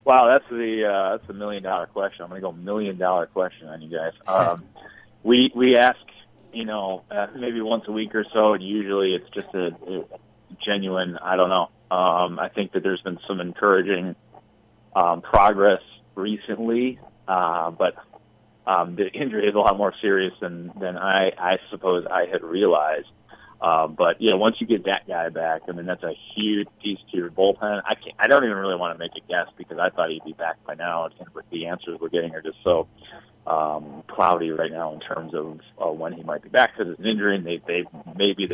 Wow, that's the $1 million question. I'm going to go $1 million question on you guys. We ask, maybe once a week or so, and usually it's just a genuine, I don't know. I think that there's been some encouraging progress recently, but the injury is a lot more serious than I suppose I had realized. But once you get that guy back, I mean, that's a huge piece to your bullpen. I don't even really want to make a guess because I thought he'd be back by now. The answers we're getting are just so cloudy right now in terms of when he might be back because it's an injury, and they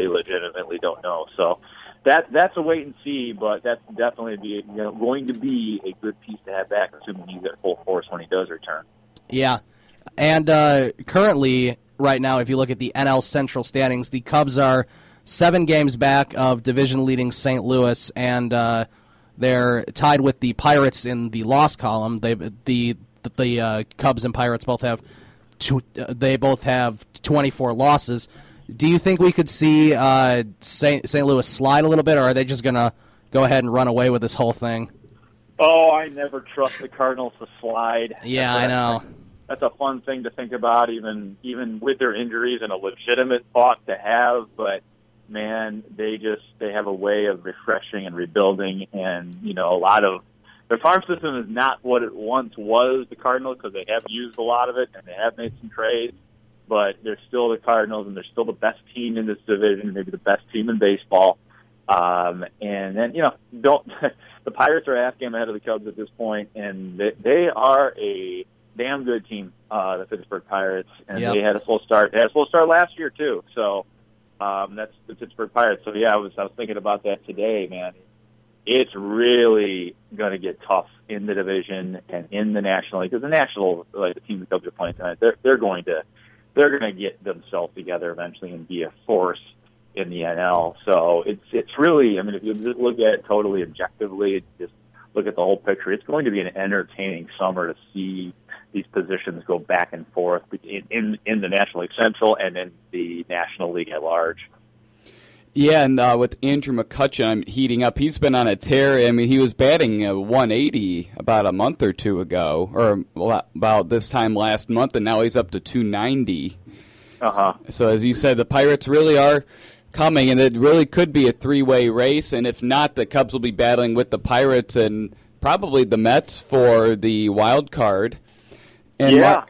legitimately don't know. So that's a wait and see, but that's definitely going to be a good piece to have back, assuming he's at full force when he does return. Yeah, and currently, right now, if you look at the NL Central standings, the Cubs are 7 games back of division-leading St. Louis, and they're tied with the Pirates in the loss column. The Cubs and Pirates both have 24 losses. Do you think we could see St. Louis slide a little bit, or are they just going to go ahead and run away with this whole thing? Oh, I never trust the Cardinals to slide. Yeah, I know. That's a fun thing to think about, even with their injuries, and a legitimate thought to have. But man, they have a way of refreshing and rebuilding, and a lot of their farm system is not what it once was. The Cardinals, because they have used a lot of it and they have made some trades, but they're still the Cardinals, and they're still the best team in this division, maybe the best team in baseball. And then the Pirates are half game ahead of the Cubs at this point, and they are a damn good team, the Pittsburgh Pirates, and They had a slow start. They had a slow start last year too. So that's the Pittsburgh Pirates. So yeah, I was thinking about that today, man. It's really going to get tough in the division and in the National League, because the National, like the team the Cubs are playing tonight, they're going to get themselves together eventually and be a force in the NL. So it's really, I mean, if you just look at it totally objectively, just look at the whole picture, it's going to be an entertaining summer to see these positions go back and forth in the National League Central and in the National League at large. Yeah, and with Andrew McCutchen heating up, he's been on a tear. I mean, he was batting 180 about a month or two ago, or about this time last month, and now he's up to 290. So as you said, the Pirates really are coming, and it really could be a three-way race, and if not, the Cubs will be battling with the Pirates and probably the Mets for the wild card. And yeah.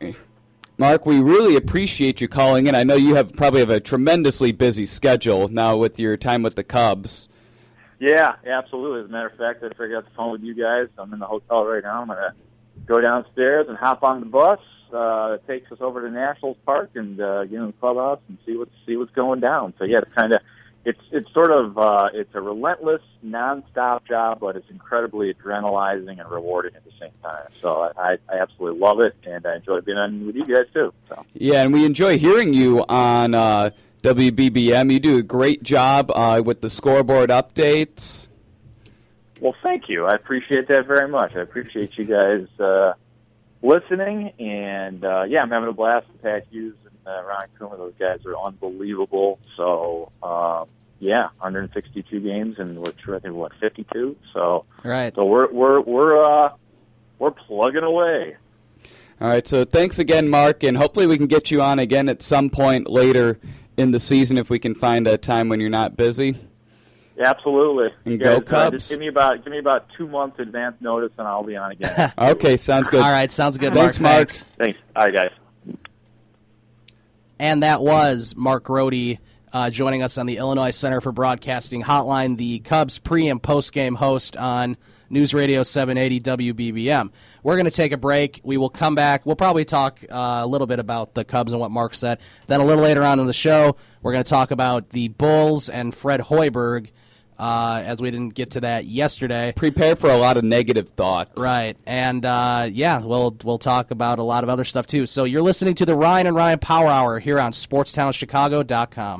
Mark, we really appreciate you calling in. I know you probably have a tremendously busy schedule now with your time with the Cubs. Yeah, absolutely. As a matter of fact, I figured out the phone with you guys. I'm in the hotel right now. I'm going to go downstairs and hop on the bus. It takes us over to Nationals Park and get in the clubhouse and see what's going down. So yeah, it's sort of it's a relentless, nonstop job, but it's incredibly adrenalizing and rewarding at the same time. So I absolutely love it, and I enjoy being on with you guys too. So. Yeah, and we enjoy hearing you on WBBM. You do a great job with the scoreboard updates. Well, thank you. I appreciate that very much. I appreciate you guys listening, and I'm having a blast with Pat Hughes and Ryan Coomer. Those guys are unbelievable. So 162 games, and we're I think 52. So right. So we're plugging away. All right. So thanks again, Mark, and hopefully we can get you on again at some point later in the season if we can find a time when you're not busy. Yeah, absolutely. And go Cubs. Just give me about 2 months advance notice, and I'll be on again. Okay, sounds good. All right, sounds good. Thanks, Mark. Thanks. All right, guys. And that was Mark Grote joining us on the Illinois Center for Broadcasting Hotline, the Cubs pre- and post-game host on News Radio 780 WBBM. We're going to take a break. We will come back. We'll probably talk a little bit about the Cubs and what Mark said. Then a little later on in the show, we're going to talk about the Bulls and Fred Hoiberg, as we didn't get to that yesterday. Prepare for a lot of negative thoughts. Right. And, we'll talk about a lot of other stuff, too. So you're listening to the Ryan and Ryan Power Hour here on SportsTownChicago.com.